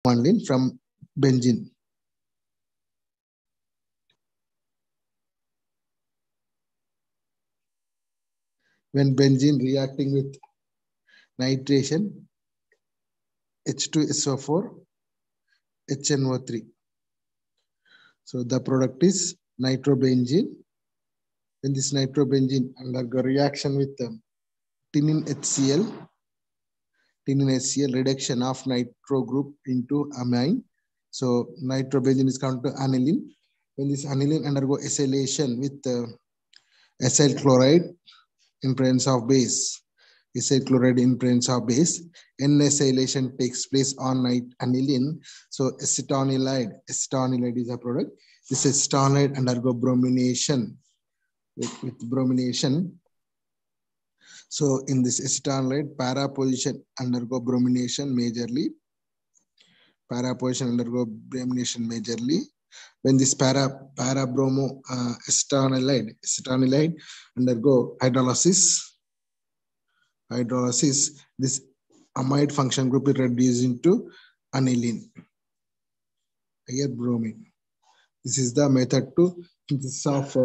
aniline from benzene. When benzene reacting with nitration, H2SO4, HNO3. So the product is nitrobenzene. When this nitrobenzene undergo reaction with tinin HCl, reduction of nitro group into amine. So nitrobenzene is called to aniline. When this aniline undergo acylation with acyl chloride in presence of base, acyl chloride in presence of base, N-acylation takes place on aniline. So acetonylide is a product. This acetonylide undergo bromination with bromination. So in this acetonylide, para position undergo bromination majorly. Para position undergo bromination majorly. When this para-bromo acetonylide undergo hydrolysis, this amide function group is reduced into aniline. Here bromine. This is the method to synthesis of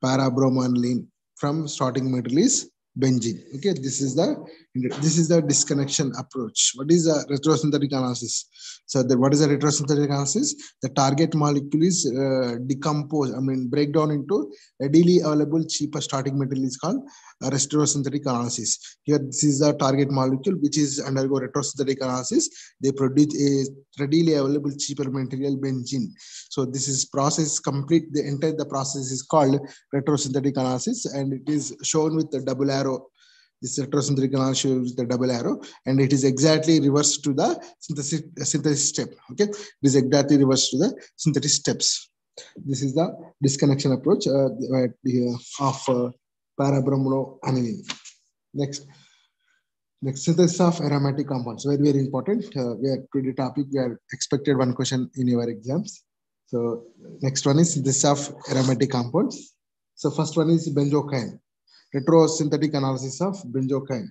para-bromoaniline from starting material is benzene. Okay, this is the disconnection approach. What is the retrosynthetic analysis? So what is the retrosynthetic analysis? The target molecule is break down into readily available cheaper starting material is called retrosynthetic analysis. Here, this is the target molecule which is undergo retrosynthetic analysis. They produce a readily available cheaper material benzene. So this is process complete. The entire process is called retrosynthetic analysis, and it is shown with the double arrow. This retrosynthetic analysis shows the double arrow, and it is exactly reverse to the synthesis step. Okay, it is exactly reverse to the synthesis steps. This is the disconnection approach of para-bromoaniline. Next, synthesis of aromatic compounds. Very, very important. We are to the topic. We are expected one question in your exams. So next one is synthesis of aromatic compounds. So first one is benzocaine. Retrosynthetic analysis of benzocaine.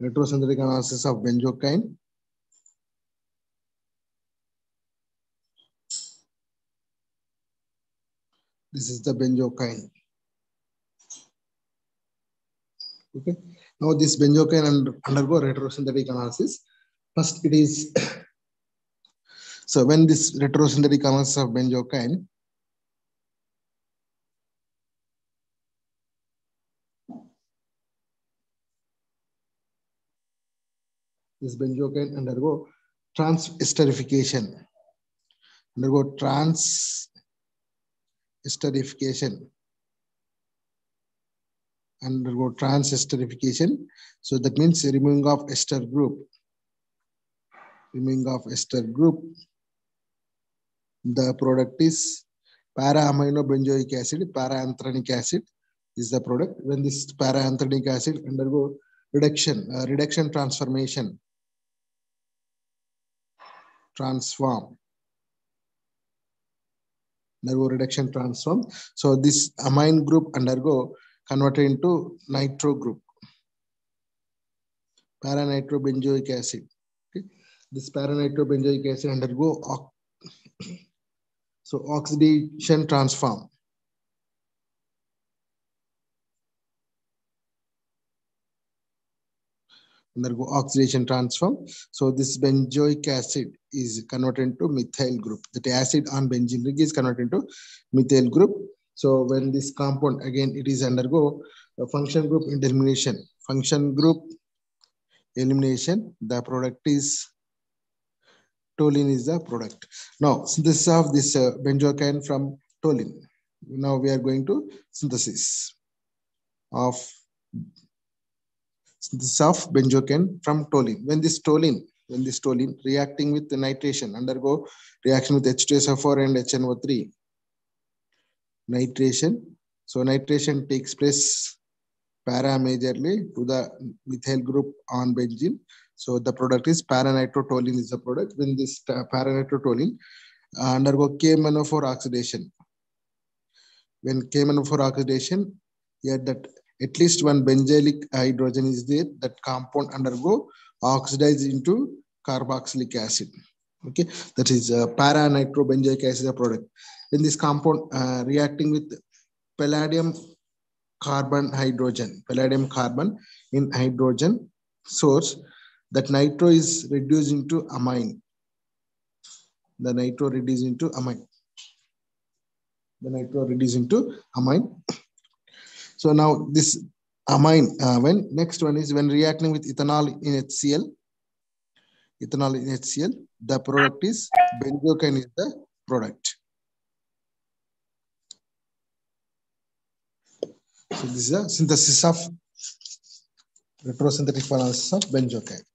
Retrosynthetic analysis of benzocaine. This is the benzocaine. Okay. Now this benzocaine undergo retrosynthetic analysis. First it is so when this retrosynthetic analysis of benzocaine, this benzocaine undergo transesterification. Undergo transesterification. So that means removing of ester group. The product is para-aminobenzoic acid, para-anthranic acid is the product. When this para-anthranic acid undergo reduction transform. Undergo reduction transform. So this amine group undergo converted into nitro group. Para-nitrobenzoic acid. Okay. This para-nitrobenzoic acid undergo oxidation transform. Undergo oxidation transform. So this benzoic acid is converted into methyl group. The acid on benzene ring is converted into methyl group. So when this compound again it is undergo a function group elimination. The product is toluene is the product. Now synthesis of this benzocaine from toluene. Now we are going to synthesis of benzocaine from toluene. When this toluene reacting with the nitration undergo reaction with H2SO4 and HNO3. Nitration. So nitration takes place para-majorly to the methyl group on benzene. So the product is para-nitrotoluene is the product. When this para-nitrotoluene undergo KMnO4 oxidation. When KMnO4 oxidation, here that at least one benzylic hydrogen is there, that compound undergo oxidize into carboxylic acid. Okay, that is para nitrobenzoic acid product. When this compound reacting with palladium palladium carbon in hydrogen source, that nitro is reduced into amine. The nitro reduced into amine. So now this amine, when next one is when reacting with ethanol in HCl, the product is benzocaine is the product. So this is a synthesis of retrosynthetic analysis of benzocaine.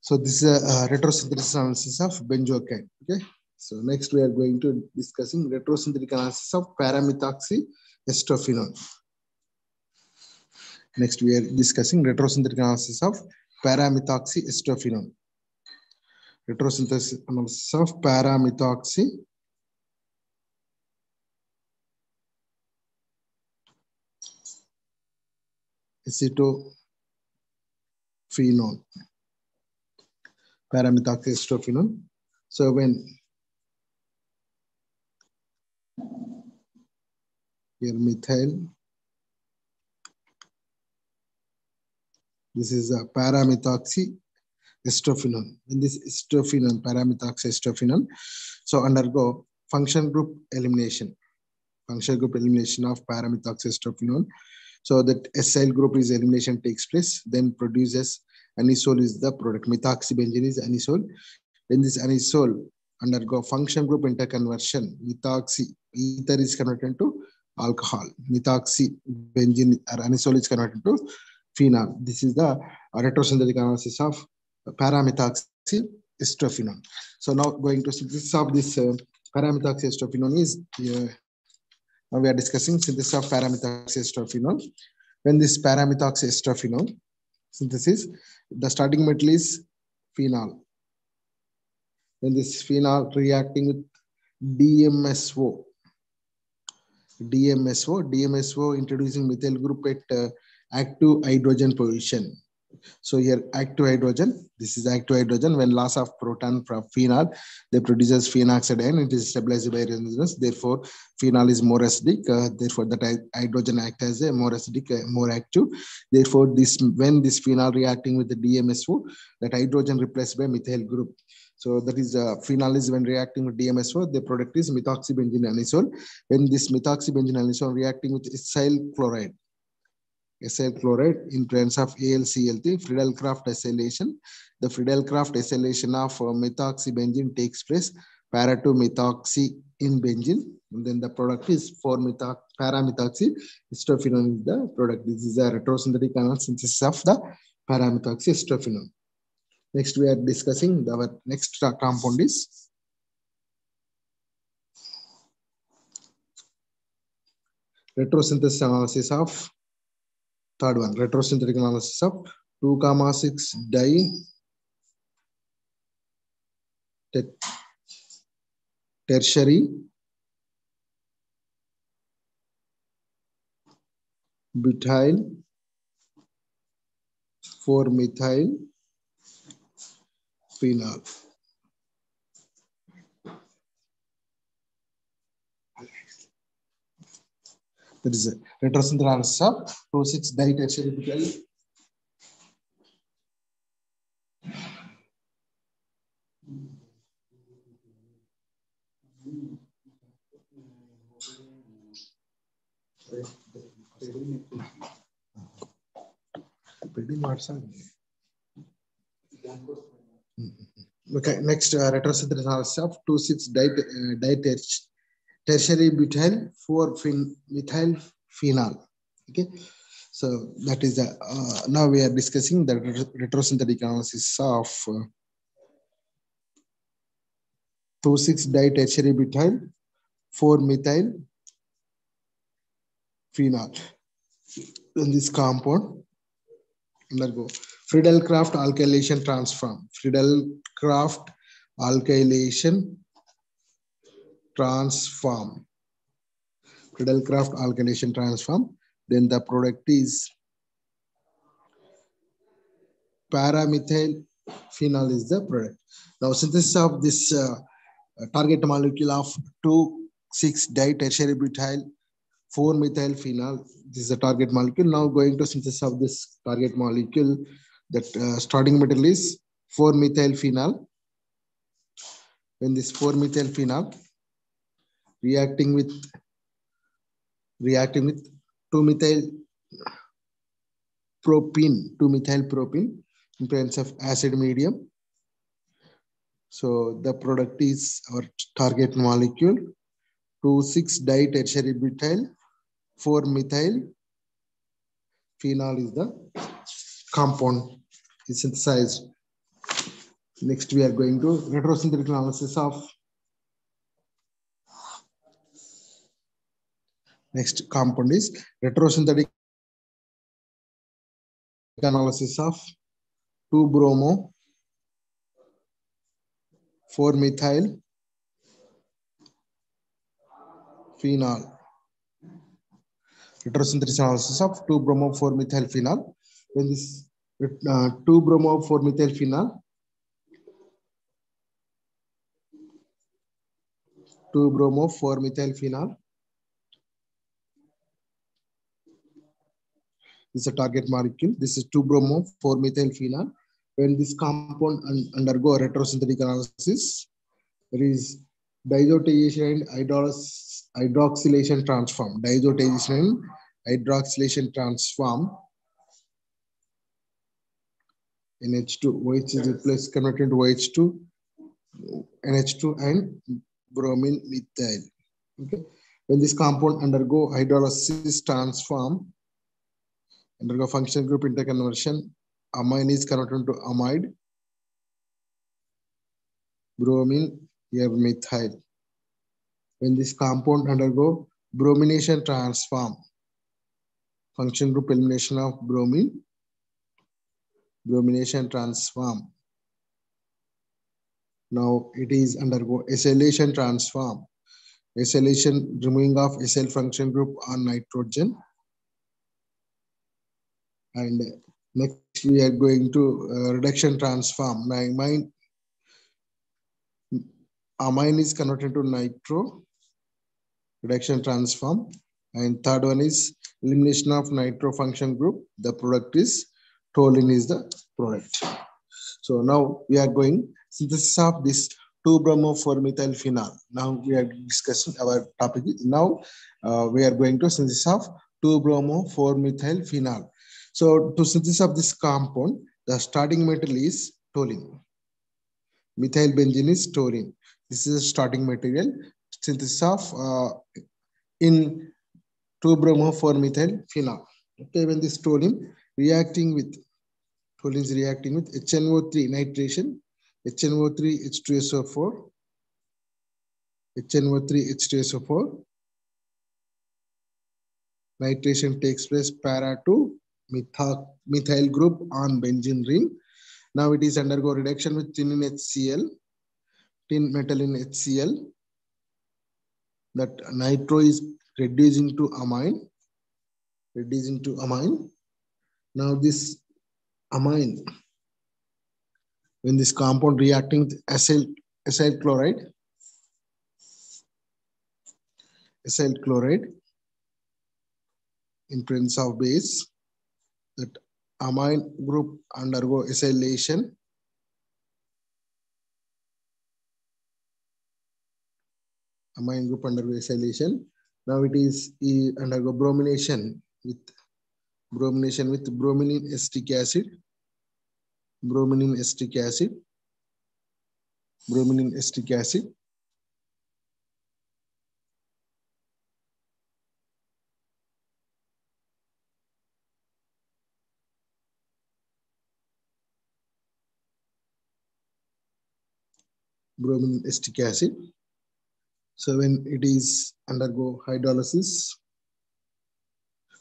So this is a retrosynthesis analysis of benzocaine. Okay. So next we are going to discussing retrosynthetic analysis of paramethoxyestrophenol. Next we are discussing retrosynthetic analysis of paramethoxyestrophenol. Retrosynthesis analysis of paramethoxyestrophenol. Paramethoxyestrophenol. So when here methyl, this is a paramethoxyestrophenol. In this estrophenol, paramethoxyestrophenol, so undergo function group elimination. Function group elimination of paramethoxyestrophenol. So that acyl group is elimination takes place, then produces anisole is the product. Methoxybenzene is anisole. When this anisole undergo function group interconversion, ether is converted to alcohol. Methoxybenzene or anisole is converted to phenol. This is the retrosynthetic analysis of paramethoxyestrophenol. So now going to synthesis of this paramethoxyestrophenol is now we are discussing synthesis of paramethoxyestrophenol. When this paramethoxyestrophenol synthesis, the starting metal is phenol. When this phenol reacting with DMSO introducing methyl group at active hydrogen position. So here active hydrogen, this is active hydrogen. When loss of proton from phenol, they produces phenoxide ion. It is stabilized by resonance. Therefore, phenol is more acidic. Therefore, that hydrogen acts as a more acidic, more active. Therefore, when this phenol reacting with the DMSO, that hydrogen replaced by methyl group. So that is phenol is when reacting with DMSO, the product is methoxybenzene anisole. When this methoxybenzene anisole reacting with acyl chloride in presence of AlCl3, Friedel-Crafts acylation. The Friedel-Crafts acylation of methoxybenzene takes place para to methoxy in benzene, and then the product is paramethoxyestrophenol is the product. This is a retrosynthetic synthesis of the paramethoxyestrophenol. Next, we are discussing our next compound is retrosynthesis analysis of third one, retrosynthetic analysis of 2,6 tertiary butyl 4-methyl phenol. That is a retrosynthetic analysis of 2,6 tertiary butyl Okay, next retrosynthesis analysis of 2,6 tertiary butyl 4-methyl phenol. Okay, so that is the now we are discussing the retrosynthetic analysis of 2,6 butyl 4-methyl phenol. In this compound undergo Friedel-Crafts alkylation transform. Friedel-Crafts alkylation transform. Friedel-Crafts alkylation transform. Then the product is paramethyl phenol is the product. Now synthesis of this target molecule of 2,6 butyl 4-methyl phenol. This is the target molecule. Now going to synthesis of this target molecule. That starting material is 4-methyl phenol. When this 4-methyl phenol reacting with 2-methyl propene in presence of acid medium. So the product is our target molecule 2,6-butyl 4-methyl phenol is the compound is synthesized. Next we are going to retrosynthetic analysis of next compound is retrosynthetic analysis of 2-bromo 4-methyl phenol. Retrosynthesis analysis of 2-bromo 4-methyl phenol. When this 2-bromo 4-methyl phenol 2-bromo 4-methyl phenol is a target molecule. This is 2-bromo 4-methyl phenol. When this compound undergo retrosynthetic analysis, there is diazotization and hydroxylation transform. Diazotization and hydroxylation transform. NH2, OH is replaced, converted into OH2, NH2 and bromine methyl. Okay. When this compound undergo hydrolysis transform, undergo functional group interconversion, amine is converted into amide, bromine, here methyl. When this compound undergo bromination transform, function group elimination of bromine, bromination transform. Now it is undergo acylation transform. Acylation, removing of acyl function group on nitrogen. And next we are going to reduction transform. Amine is converted to nitro, reduction transform. And third one is elimination of nitro function group. The product is toluene is the product. So now we are going synthesis of this 2-bromo 4-methyl phenol. Now we are discussing our topic. Now we are going to synthesis of 2-bromo 4-methyl phenol. So to synthesis of this compound, the starting material is toluene. Methyl benzene is toluene. This is a starting material. Synthesis of in 2-bromo 4-methyl phenol. Okay, when this toluene reacting with HNO3 nitration, HNO3 H2SO4, HNO3 H2SO4. Nitration takes place para to methyl group on benzene ring. Now it is undergo reduction with tin in HCl, tin metal in HCl. That nitro is reducing to amine. Now this amine, when this compound reacting with acyl chloride in presence of base, that amine group undergo acylation. Amine group undergo acylation. Now it is undergo bromination with bromine acetic acid, bromine acetic acid, bromine acetic acid, bromine acetic acid. So when it is undergo hydrolysis,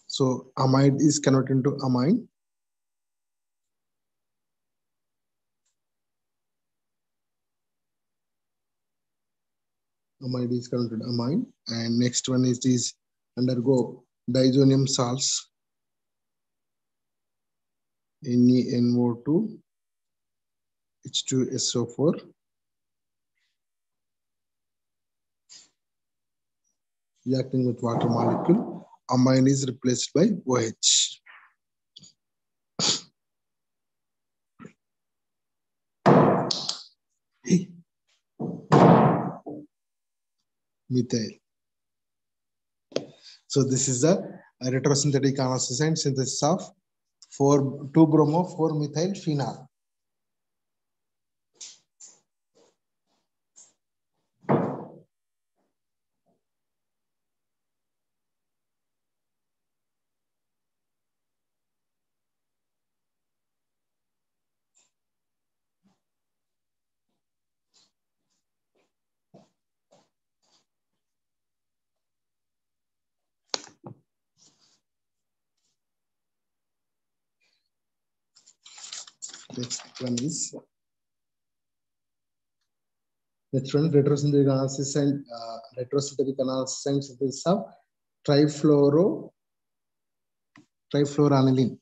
so amide is converted into amine. Amide is converted to amine, and next one is undergo diazonium salts, NeNO2, H2SO4, reacting with water molecule. Amine is replaced by OH. Methyl. So this is the retrosynthetic analysis and synthesis of 2-bromo-4-methyl phenol. Next one is retrosynthetic analysis and synthesis of trifluoroaniline. Trifluoroaniline.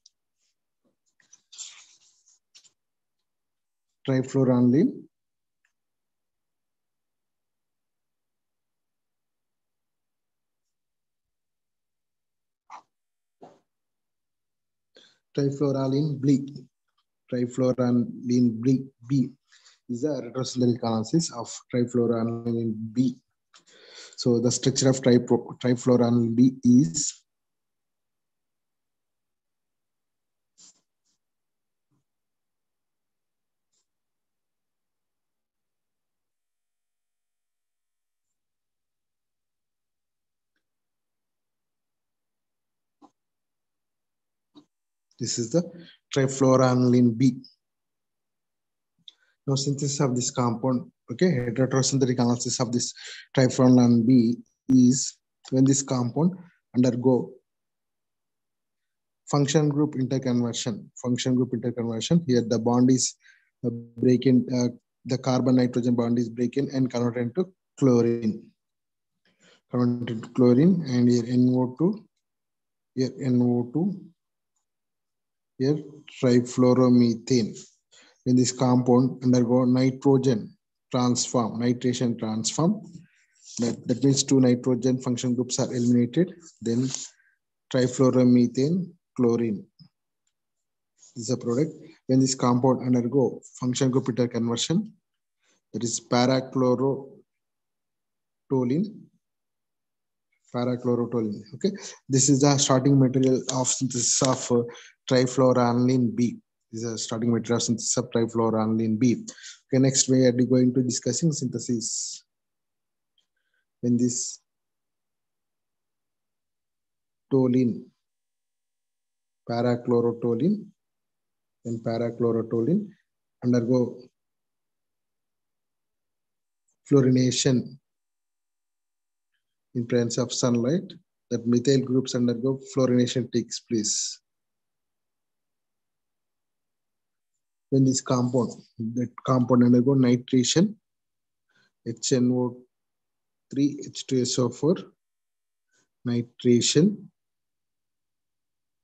Trifluoroaniline B is the retrosynthetic analysis of trifluoroaniline B. So the structure of trifluoroaniline B is this is the trifluoroaniline B. Now synthesis of this compound, okay, retrosynthetic analysis of this trifluoroaniline B is when this compound undergo function group interconversion. Here the bond is breaking, the carbon nitrogen bond is breaking and converted into chlorine. And here NO2, here NO2, here trifluoromethane. When this compound undergo nitration transform, that means 2 nitrogen function groups are eliminated, then trifluoromethane chlorine is a product. When this compound undergo function group interconversion, that is parachlorotoluene. Okay, this is the starting material of synthesis of trifluoroaniline B. This is a starting material of synthesis of trifluoroaniline B. Okay, next we are going to discussing synthesis. When this toluene, parachlorotoluene, and parachlorotoluene undergo fluorination in presence of sunlight, that methyl groups undergo fluorination takes place. When this compound, undergo nitration, HNO3, H2SO4, nitration,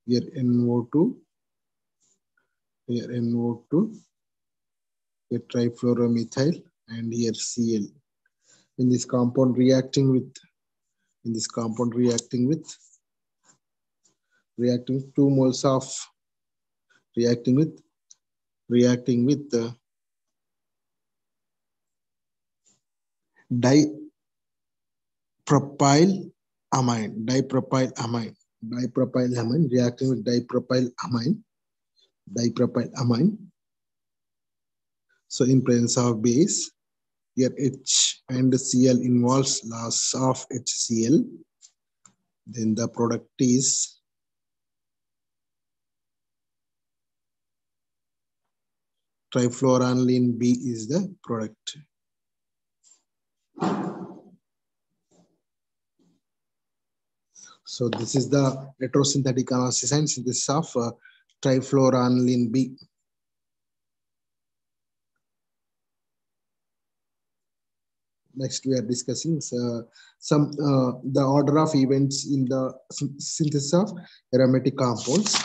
here NO2, here NO2, here trifluoromethyl, and here Cl. In this compound reacting with 2 moles of reacting with dipropyl amine, dipropyl amine reacting with dipropyl amine. So in presence of base, here H and Cl involves loss of HCl. Then the product is trifluoroaniline B is the product. So this is the heterosynthetic analysis and synthesis of trifluoroaniline B. Next, we are discussing the order of events in the synthesis of aromatic compounds.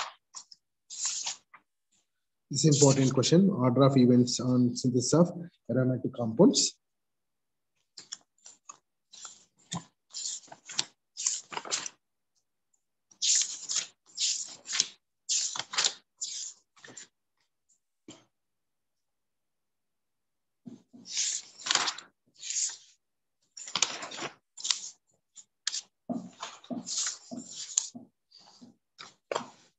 This is important question. Order of events on synthesis of aromatic compounds.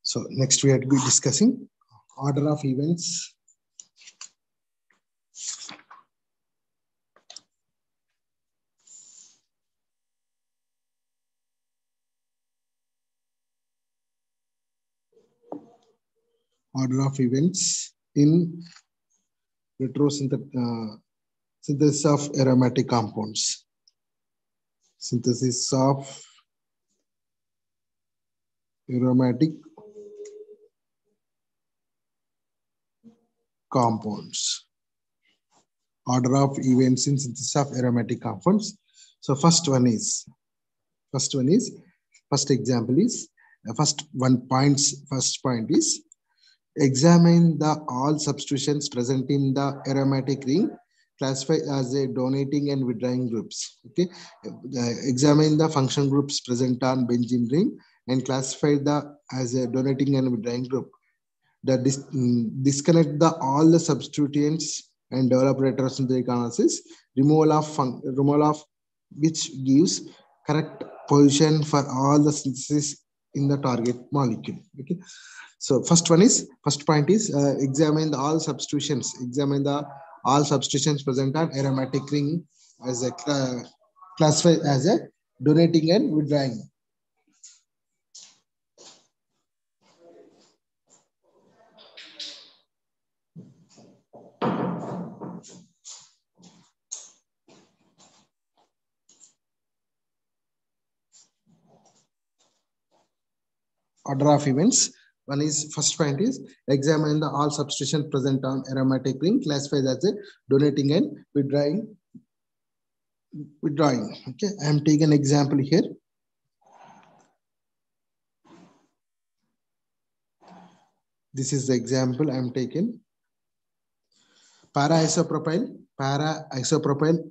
So next we are to be discussing order of events. Order of events in synthesis of aromatic compounds. Synthesis of aromatic compounds. Order of events in synthesis of aromatic compounds. So first example is first point is examine the all substitutions present in the aromatic ring, classify as a donating and withdrawing groups. Okay, examine the function groups present on benzene ring and classify the as a donating and withdrawing group. Disconnect the all the substituents and develop heterosynthetic analysis. Removal of which gives correct position for all the synthesis in the target molecule. Okay. So first point is examine the all substitutions. Examine the all substitutions present on aromatic ring as a classified as a donating and withdrawing. Order of events. One is first point is examine the all substitutions present on aromatic ring, classified as a donating and withdrawing. Okay, I am taking an example here. This is the example I am taking. Para-isopropyl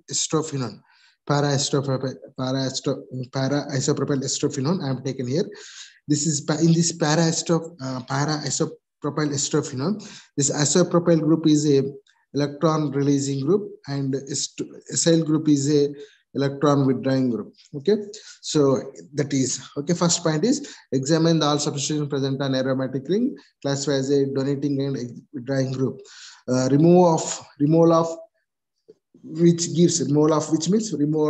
estrophenone. Para-isopropyl estrophenone I am taken here. This is in this para-isopropyl estrophenone. This isopropyl group is a electron releasing group and acyl group is a electron withdrawing group. Okay, so that is okay. First point is examine the all substitutions present on aromatic ring, classify as a donating and withdrawing group. Removal of which means removal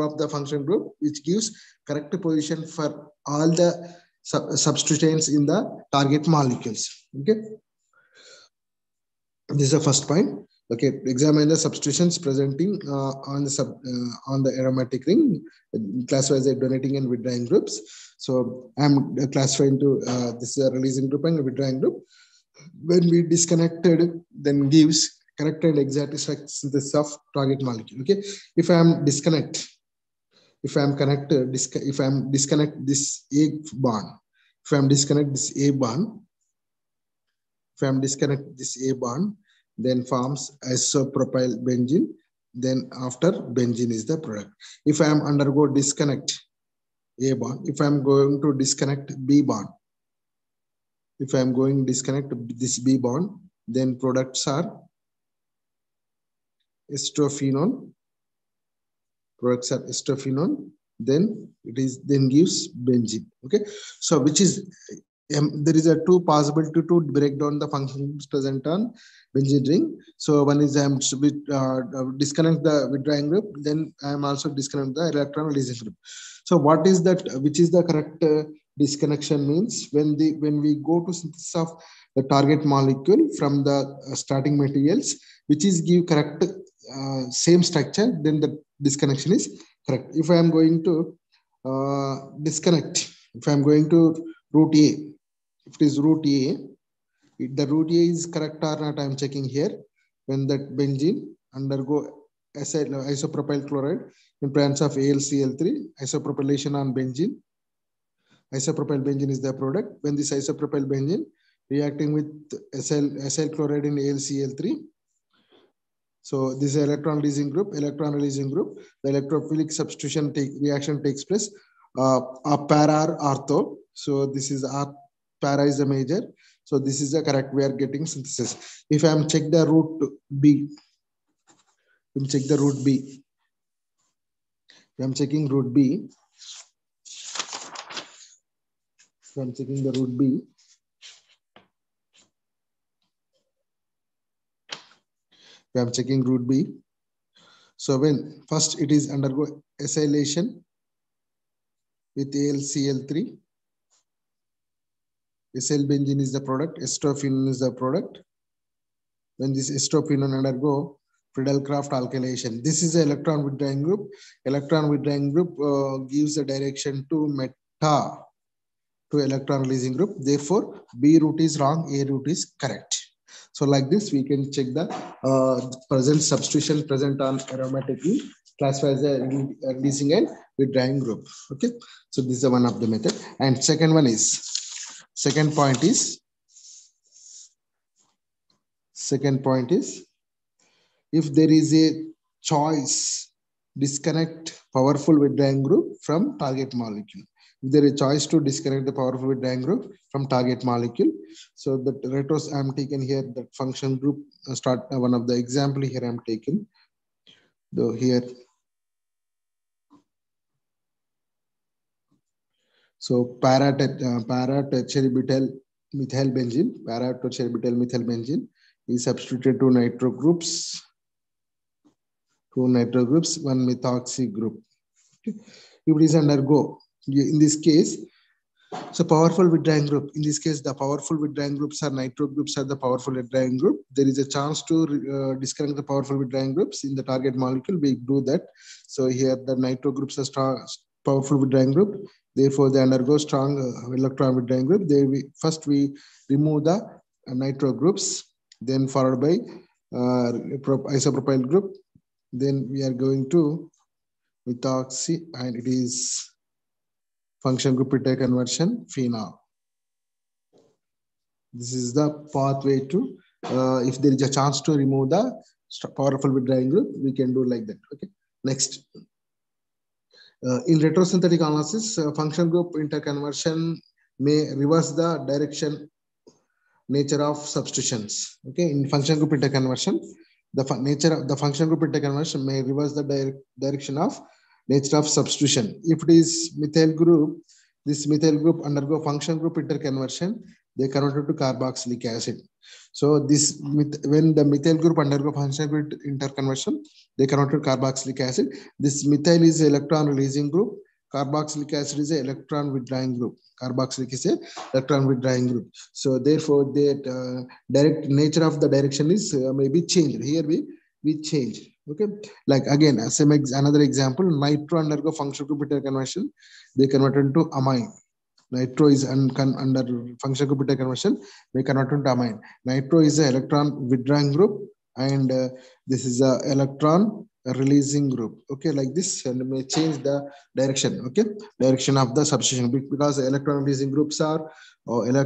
of the function group, which gives correct position for all the substituents in the target molecules. Okay, this is the first point. Okay, examine the substitutions presenting on the aromatic ring, classified as a donating and withdrawing groups. So I'm classifying to this is a releasing group and a withdrawing group. When we disconnected, then gives correct and exact synthesis of target molecule. Okay, if I am disconnect this A bond, then forms isopropyl benzene. Then after benzene is the product. If I am undergo disconnect A bond, if I am going to disconnect B bond, if I am going to disconnect this B bond, then products are estrophenone. then it is then gives benzene. Okay, so which is there is a two possibility to break down the functions present on benzene ring. So one is I am disconnect the withdrawing group, then I am also disconnect the electron releasing group. So what is that? Which is the correct disconnection means when we go to synthesis of the target molecule from the starting materials, which is give correct same structure, then the disconnection is correct. If I am going to disconnect, if I am going to route A, if it is route A, if the route A is correct or not, I am checking here. When that benzene undergo isopropyl chloride in presence of AlCl3, isopropylation on benzene. Isopropyl benzene is the product. When this isopropyl benzene reacting with SL chloride in AlCl3, so this is electron releasing group, the electrophilic substitution reaction takes place. A para or ortho. So this is para is a major. So this is the correct. We are getting synthesis. If I am check the route B, I'm check the route B. I'm checking route B. I'm checking the route B. I'm checking route B. So when first it is undergo acylation with AlCl3. Acyl benzene is the product. Estophenone is the product. When this estophenone undergo Friedel-Crafts alkylation, this is the electron withdrawing group. Electron withdrawing group gives a direction to meta to electron releasing group. Therefore, B route is wrong, A route is correct. So like this, we can check the present substitution present on aromatically classified as a releasing and withdrawing group. Okay, so this is one of the method. And second point is if there is a choice, disconnect powerful withdrawing group from target molecule. If there is a choice to disconnect the powerful withdrawing group from target molecule, so the retros I am taken here, that function group start one of the example here I am taken. Though here, so para-tertiary methyl benzene is substituted to nitro groups. One methoxy group. Okay. If it is undergo, in this case, so powerful withdrawing group. In this case, the powerful withdrawing groups are nitro groups are the powerful withdrawing group. There is a chance to disconnect the powerful withdrawing groups in the target molecule. We do that. So here the nitro groups are strong, powerful withdrawing group. Therefore, they undergo strong electron withdrawing group. First we remove the nitro groups, then followed by isopropyl group. Then we are going to methoxy, and it is function group interconversion phenol. This is the pathway to, if there is a chance to remove the powerful withdrawing group, we can do like that. Okay. Next, in retrosynthetic analysis, function group interconversion may reverse the nature of substitutions. Okay, in function group interconversion, the nature of the function group interconversion may reverse the direction of nature of substitution. If it is methyl group, this methyl group undergo function group interconversion, they converted to carboxylic acid. So this when the methyl group undergo function group interconversion, they converted to carboxylic acid. This methyl is electron releasing group. Carboxylic acid is an electron withdrawing group. Carboxylic is a electron withdrawing group. So therefore, the direct nature of the direction is maybe changed. Here we change. Okay, like again, another example, nitro undergo function group interconversion. They converted to amine. Nitro is under function group interconversion. They converted to amine. Nitro is an electron withdrawing group, and this is a electron releasing group. Okay, like this, and may change the direction. Okay, direction of the substitution, because electron releasing groups are we know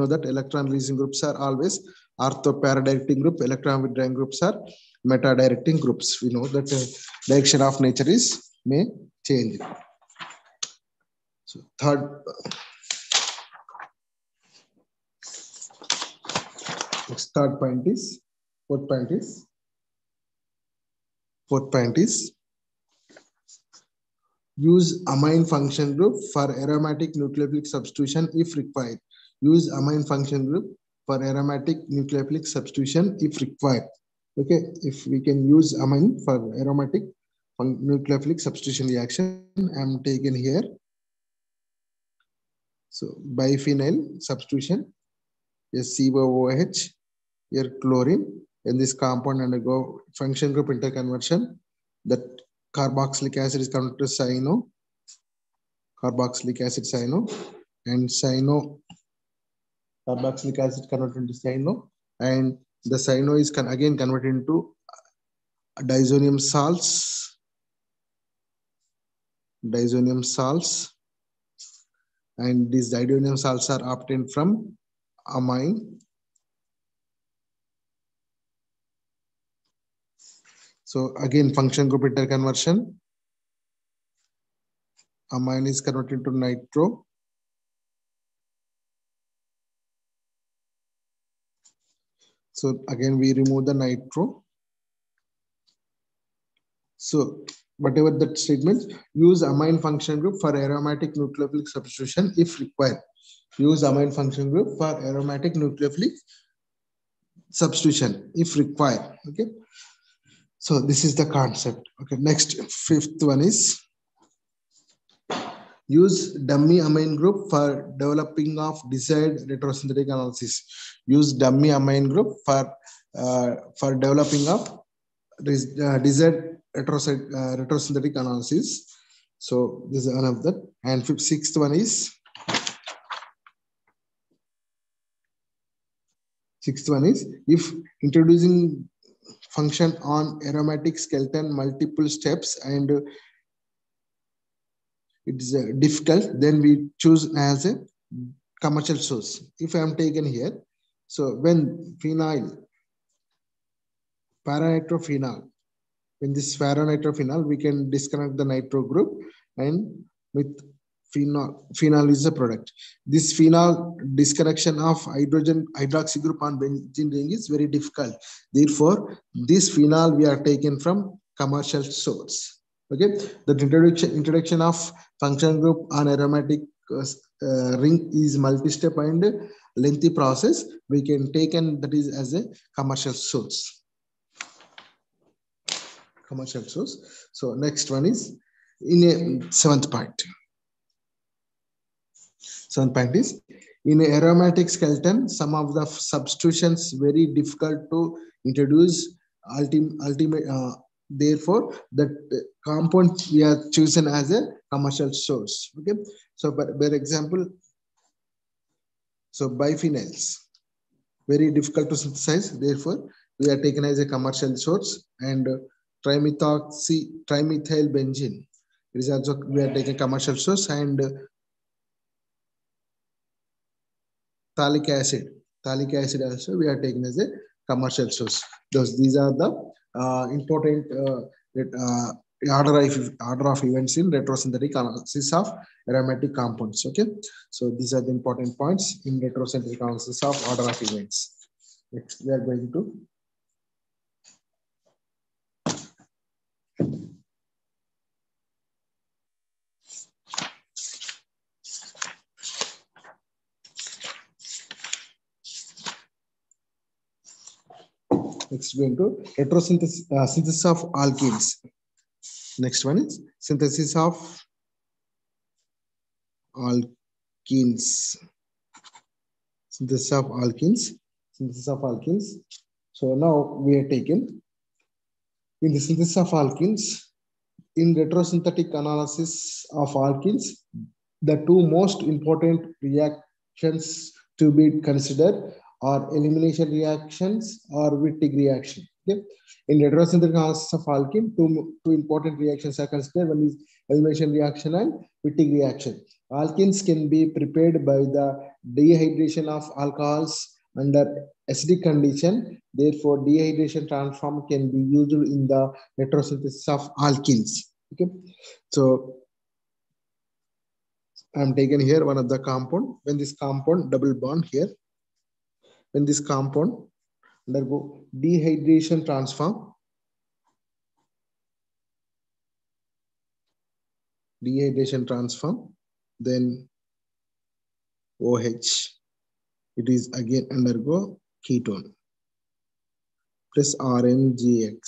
that electron releasing groups are always ortho para directing group. Electron withdrawing groups are meta directing groups. We know that direction of nature is may change. So fourth point is Use amine function group for aromatic nucleophilic substitution if required. Use amine function group for aromatic nucleophilic substitution if required. Okay, if we can use amine for aromatic nucleophilic substitution reaction, I'm taken here. So biphenyl substitution, SCOOH, here chlorine, in this compound undergo function group interconversion. That carboxylic acid is converted to cyano, carboxylic acid cyano, and cyano carboxylic acid converted into cyano, and the cyano is again converted into diazonium salts, diazonium salts, and these diazonium salts are obtained from amine. So again, function group interconversion, amine is converted to nitro. So again, we remove the nitro. So whatever that statement, use amine function group for aromatic nucleophilic substitution if required. Use amine function group for aromatic nucleophilic substitution if required. Okay. So this is the concept. Okay. Next, fifth one is use dummy amine group for developing of desired retrosynthetic analysis. Use dummy amine group for developing of desired retrosynthetic analysis. So this is one of that. And sixth one is if introducing function on aromatic skeleton multiple steps and it's difficult, then we choose as a commercial source. If I am taken here, so when phenyl, paranitrophenol, when this paranitrophenol, we can disconnect the nitro group and with phenol is a product. This phenol disconnection of hydrogen hydroxy group on benzene ring is very difficult. Therefore, this phenol we are taken from commercial source. Okay, the introduction of function group on aromatic ring is multi-step and lengthy process. We can take and that is as a commercial source. Commercial source. So next one is in a seventh point. Seventh point is in a aromatic skeleton, some of the substitutions very difficult to introduce. Therefore, that compound we are chosen as a commercial source. Okay. So, by example, so biphenyls very difficult to synthesize. Therefore, we are taken as a commercial source, and trimethyl benzene. It is also we are taking commercial source, and phthalic acid also we are taking as a commercial source. These are the important order of events in retrosynthetic analysis of aromatic compounds. Okay, so these are the important points in retrosynthetic analysis of order of events. Next, we are going to synthesis of alkenes. Next one is synthesis of alkenes. Synthesis of alkenes. So now we are taken in the synthesis of alkenes. In retrosynthetic analysis of alkenes, the two most important reactions to be considered are elimination reactions or Wittig reaction. Okay? In retrosynthetic analysis of alkene, two important reactions are considered. One is elimination reaction and Wittig reaction. Alkenes can be prepared by the dehydration of alcohols under acidic condition. Therefore, dehydration transform can be used in the retrosynthesis of alkenes. Okay, so I'm taken here one of the compound. When this compound double bond here, when this compound undergo dehydration transform, dehydration transform, then OH. It is again undergo ketone plus RMGX.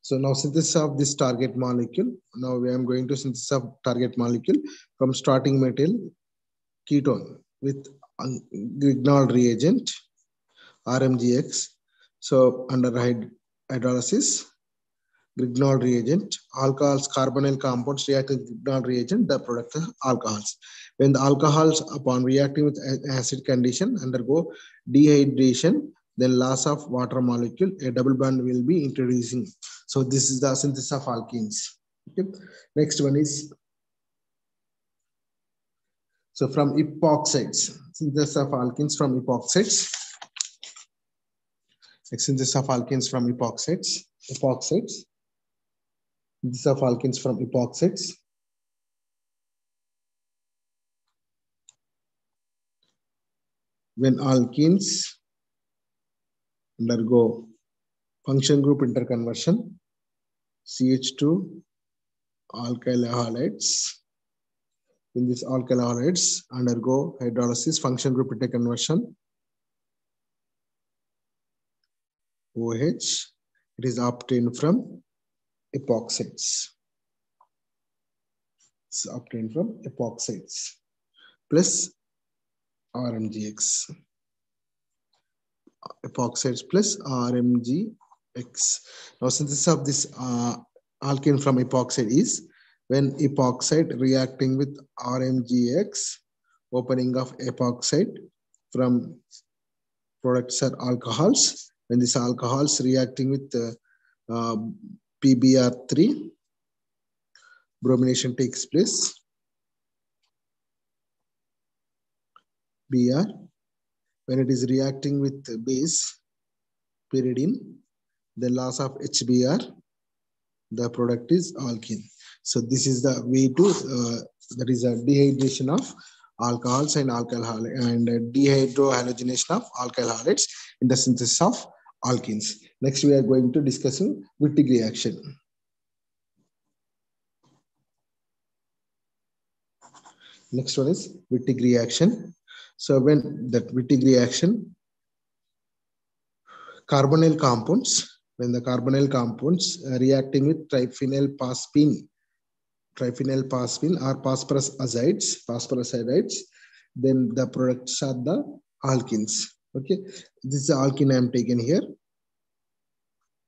So now synthesis of this target molecule. Now we am going to synthesis of target molecule from starting material ketone with Grignard reagent RMGX. So under hydrolysis, Grignard reagent, alcohols, carbonyl compounds react with Grignard reagent, the product of alcohols. When the alcohols upon reacting with acid condition undergo dehydration, then loss of water molecule, a double bond will be introducing. So this is the synthesis of alkenes. Okay. Next one is, so from epoxides, synthesis of alkenes from epoxides. Synthesis of alkenes from epoxides. Synthesis of alkenes from epoxides. When alkenes undergo function group interconversion, CH2 alkyl halides. In this alkyl halides undergo hydrolysis, function group interconversion, OH. It is obtained from epoxides. It's obtained from epoxides plus RMGX. Epoxides plus RMGX. Now synthesis of this alkene from epoxide is when epoxide reacting with RMGX, opening of epoxide from products are alcohols. When these alcohols reacting with PBr3, bromination takes place. Br, when it is reacting with base pyridine, the loss of HBr, the product is alkene. So this is the way to that is a dehydration of alcohols and alkyl and dehydrohalogenation of alkyl halides in the synthesis of alkenes. Next, we are going to discussing Wittig reaction. Next one is Wittig reaction. So when that Wittig reaction, carbonyl compounds, when the carbonyl compounds reacting with triphenyl phosphine or phosphorus azides, then the products are the alkenes. Okay, this is the alkene I am taken here.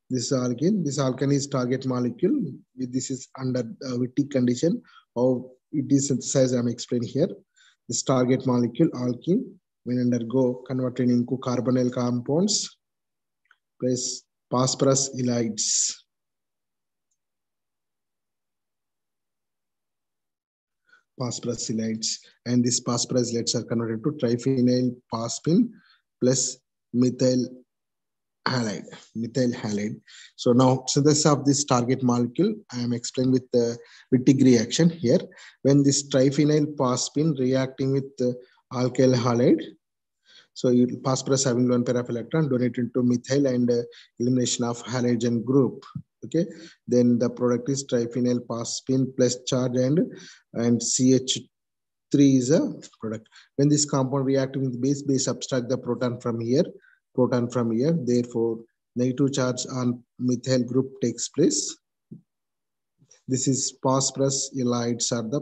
This is alkene. This alkene is target molecule. This is under Wittig condition. How it is synthesized, I am explaining here. This target molecule alkene when undergo converted into carbonyl compounds plus phosphorus halides. And these phosphorus halides are converted to triphenyl phosphine plus methyl halide. So now synthesis of this target molecule I am explaining with the Wittig reaction here. When this triphenyl phosphine reacting with the alkyl halide, so phosphorus having lone pair of electron donated to methyl and elimination of halogen group. Okay, then the product is triphenyl phosphine plus charge and CH3 is a product. When this compound reacting with base subtract the proton from here. Therefore, negative charge on methyl group takes place. This is phosphorus halides are the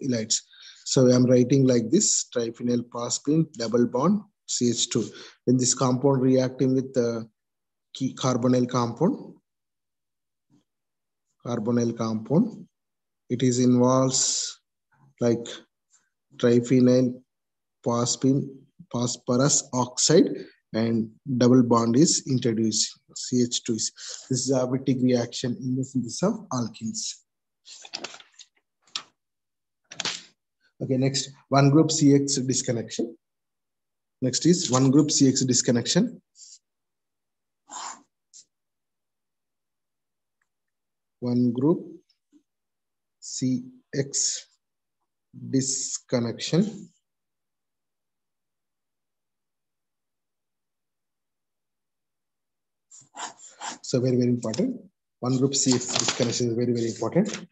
halides. So I am writing like this: triphenyl phosphine double bond CH2. When this compound reacting with the carbonyl compound, it is involves like triphenyl phosphine, phosphorus oxide, and double bond is introduced. CH2 is. This is a Wittig reaction in the synthesis of alkenes. Okay, next one group CX disconnection. Next is one group CX disconnection. One group CX disconnection. So very important. One group CX disconnection is very important.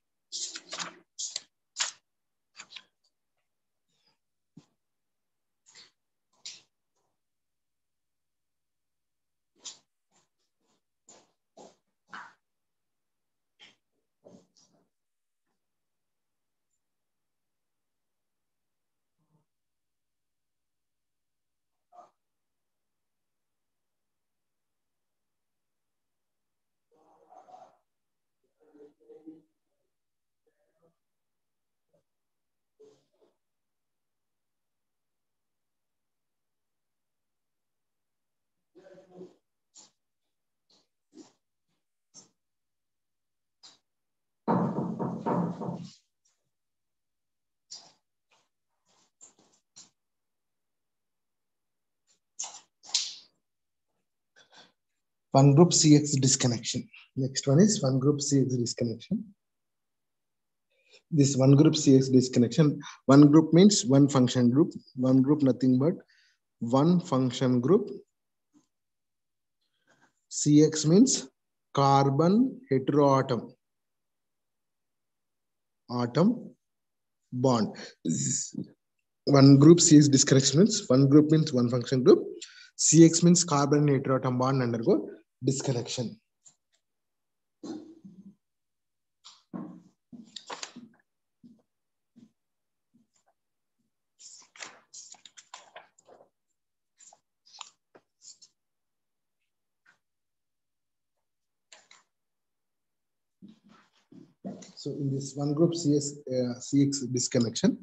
One group CX disconnection. Next one is one group CX disconnection. This one group CX disconnection. One group means one function group. One group nothing but one function group. CX means carbon heteroatom. Atom bond. One group CX disconnection means one group means one function group. CX means carbon heteroatom bond undergo disconnection. So in this one group CX disconnection,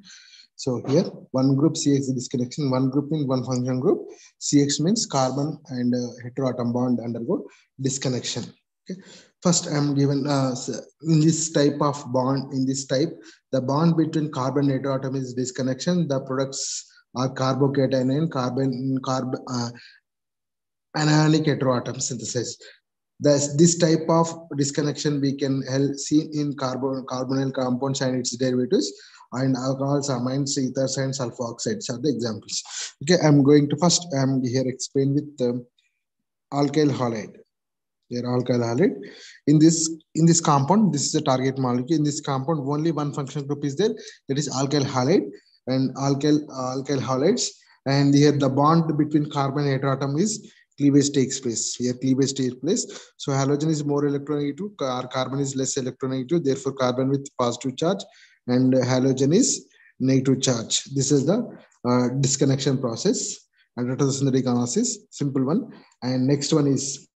so here one group CX disconnection, one group in one function group. CX means carbon and heteroatom bond undergo disconnection. Okay. First, I am given in this type of bond. In this type, the bond between carbon and heteroatom is disconnection. The products are carbocation and carbon anionic heteroatom synthesis. This type of disconnection we can see in carbonyl compounds and its derivatives, and alcohols, amines, ethers, and sulfoxides are the examples. Okay, I'm going to first here explain with alkyl halide. Here alkyl halide. In this compound, this is the target molecule. In this compound, only one functional group is there. That is alkyl halide and alkyl halides. And here the bond between carbon and heteroatom is cleavage takes place. Here cleavage takes place. So halogen is more electronegative, carbon is less electronegative. Therefore, carbon with positive charge and halogen is negative charge. This is the disconnection process and retrosynthetic analysis. Simple one. And next one is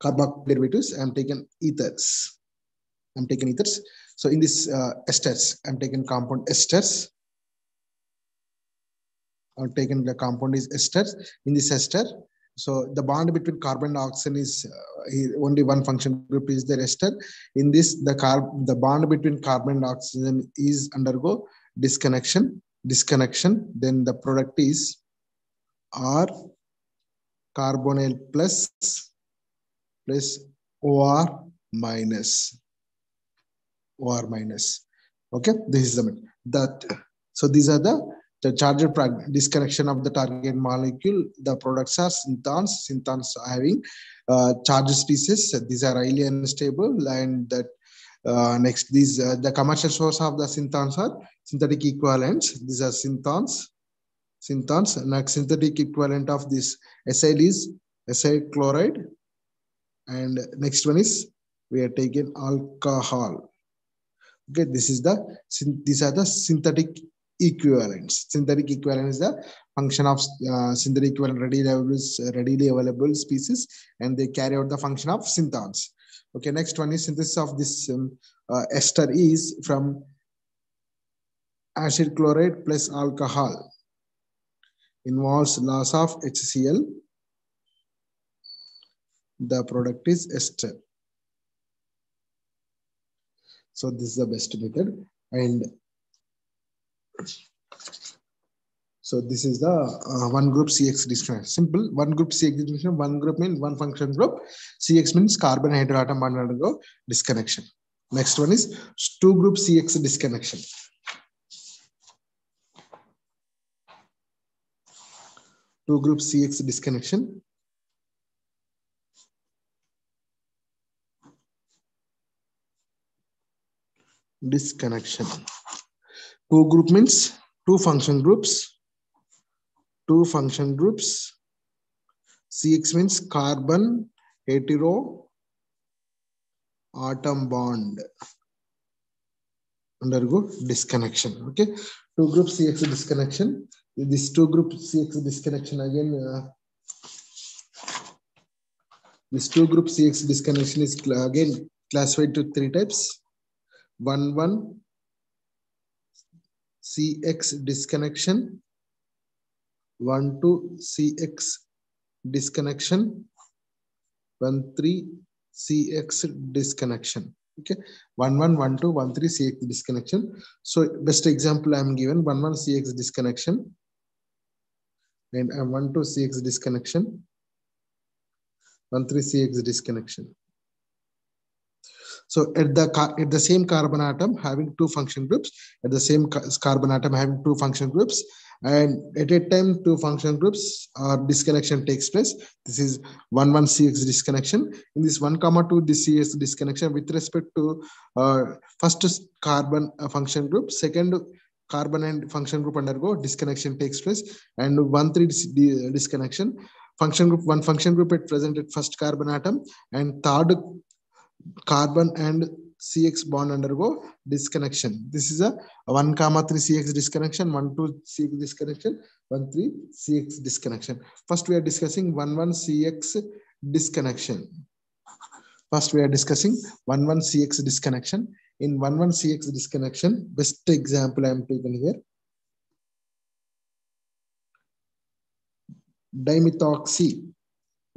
carboxyl derivatives. I'm taken ethers. So in this esters, I'm taken compound esters. I've taken the compound is esters. In this ester, so the bond between carbon and oxygen is only one function group is there ester. In this, the bond between carbon and oxygen is undergo disconnection. Then the product is R carbonyl plus OR minus. Okay, this is that. So these are the charged disconnection of the target molecule. The products are synthons. Synthons having charged species. These are highly unstable, and that next these the commercial source of the synthons are synthetic equivalents. These are synthons. Next synthetic equivalent of this acyl is acyl chloride, and next one is we are taking alcohol. Okay, these are the synthetic equivalents. Synthetic equivalent is the function of synthetic equivalent readily available species, and they carry out the function of synthons. Okay, next one is synthesis of this ester is from acid chloride plus alcohol. Involves loss of HCl. The product is ester. So this is the best method, and so this is the one group CX disconnection. Simple one group CX disconnection. One group means one function group. CX means carbon heteroatom bond undergo disconnection. Next one is two group CX disconnection. Two group CX disconnection. Two group means two function groups. CX means carbon hetero atom bond undergo disconnection. Okay, two group CX disconnection. This two group CX disconnection again. This two group CX disconnection is again classified to three types. 1,1 CX disconnection, 1,2 CX disconnection, 1,3 CX disconnection. Okay, 1,1,1,2,1,3 CX disconnection. So best example I am given 1,1 CX disconnection and 1,2 CX disconnection, 1,3 CX disconnection. So at the same carbon atom having two function groups, at the same carbon atom having two function groups, and at a time two function groups disconnection takes place. This is 1,1 CX disconnection. In this 1,2 this CX disconnection with respect to first carbon function group, second carbon and function group undergo disconnection takes place, and 1,3 disconnection. Function group, one function group at present at first carbon atom, and third carbon and CX bond undergo disconnection. This is a 1,3 CX disconnection, 1,2 CX disconnection, 1,3 CX disconnection. First, we are discussing 1,1 CX disconnection. First, we are discussing 1,1 CX disconnection. In 1,1 CX disconnection, best example I am taking here. Dimethoxy,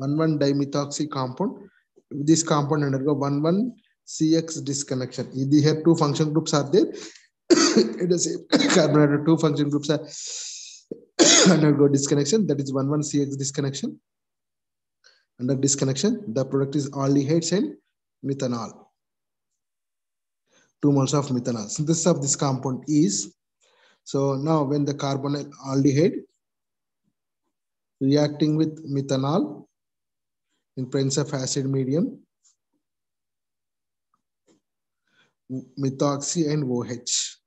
1,1 dimethoxy compound. This compound undergo 1,1 CX disconnection. Here two function groups are there. It is carbon atom, two function groups are undergo disconnection. That is 1,1 CX disconnection. Under disconnection, the product is aldehydes and methanol. 2 moles of methanol. Synthesis of this compound is, so now when the carbonyl aldehyde reacting with methanol in presence of acid medium, methoxy and OH.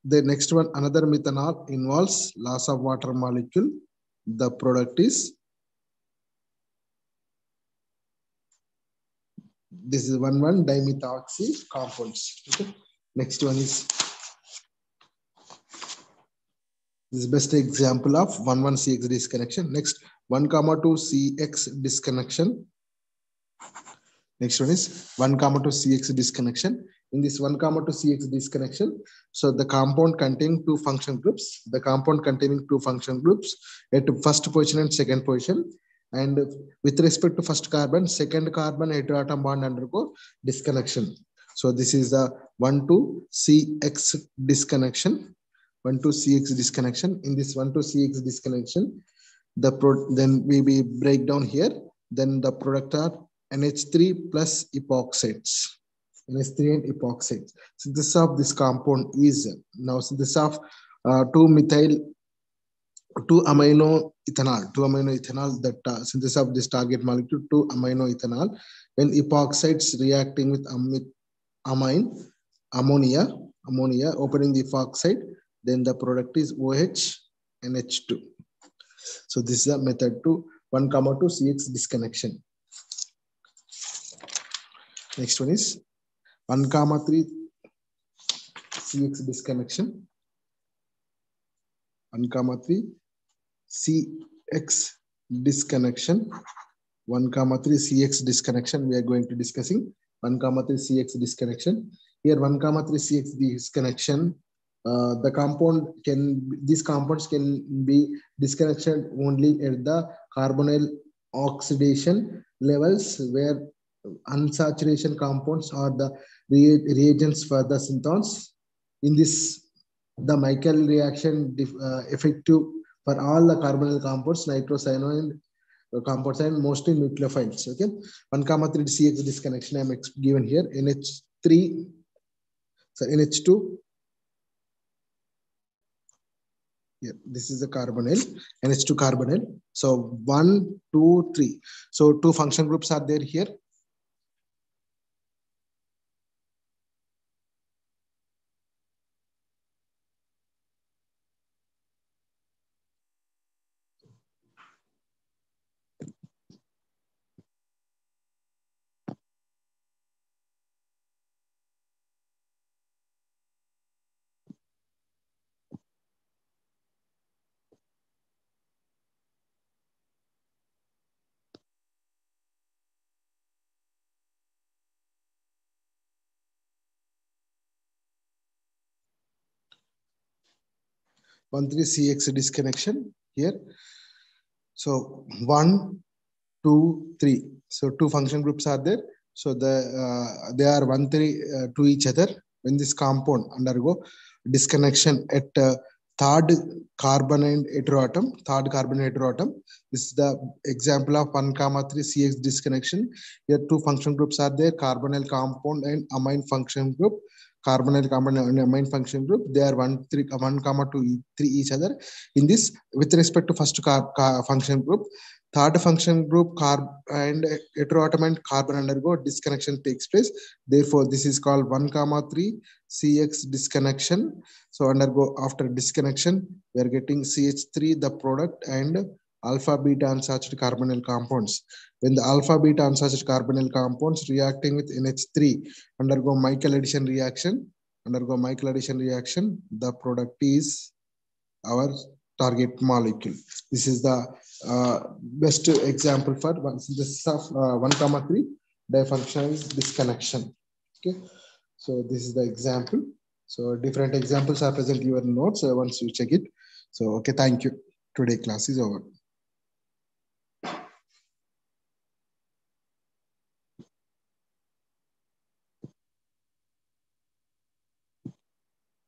The next one, another methanol involves loss of water molecule. The product is, this is 1,1 dimethoxy compounds. Okay. Next one is, this is best example of 1,1 CX disconnection. Next, 1,2 CX disconnection. Next one is 1,2 CX disconnection. In this 1,2 CX disconnection, so the compound containing two function groups, the compound containing two function groups at first position and second position, and with respect to first carbon, second carbon heteroatom bond undergo disconnection. So this is the 1,2 CX disconnection. 1,2 CX disconnection. In this 1,2 CX disconnection, then we break down here. Then the product are NH3 plus epoxides. NH3 and epoxides. Synthesis of this compound is now synthesis of 2-amino ethanol, that synthesis of this target molecule 2-amino ethanol when epoxides reacting with ammonia opening the epoxide, then the product is OH and H2. So this is a method to 1,2 CX disconnection. Next one is 1,3 CX disconnection. 1,3 CX disconnection. 1,3 CX disconnection. We are going to discussing 1,3 CX disconnection. Here 1,3 CX disconnection. These compounds can be disconnected only at the carbonyl oxidation levels, where unsaturation compounds are the reagents for the synthons. In this, the Michael reaction effective for all the carbonyl compounds, nitrocyanoid compounds, and mostly nucleophiles. Okay, 1,3 CX disconnection I am given here. NH2. Yeah, this is the carbonyl, NH2 carbonyl. So 1, 2, 3. So two function groups are there here. One 3 CX disconnection here. So 1, 2, 3. So two function groups are there. So they are 1,3 to each other. When this compound undergo disconnection at third carbon and heteroatom, this is the example of 1,3 CX disconnection. Here two function groups are there: carbonyl compound and amine function group. Carbonyl compound and amine function group, they are 1,3 each other. In this, with respect to first function group, third function group carb and heteroatom and carbon undergo disconnection takes place. Therefore, this is called 1,3 CX disconnection. So undergo after disconnection, we are getting CH3, the product, and alpha beta unsaturated carbonyl compounds. When the alpha beta unsaturated carbonyl compounds reacting with NH3 undergo Michael addition reaction, the product is our target molecule. This is the best example for synthesis of 1,3 difunctional disconnection. Okay, so this is the example. So different examples are present in your notes once you check it. So okay, thank you. Today class is over.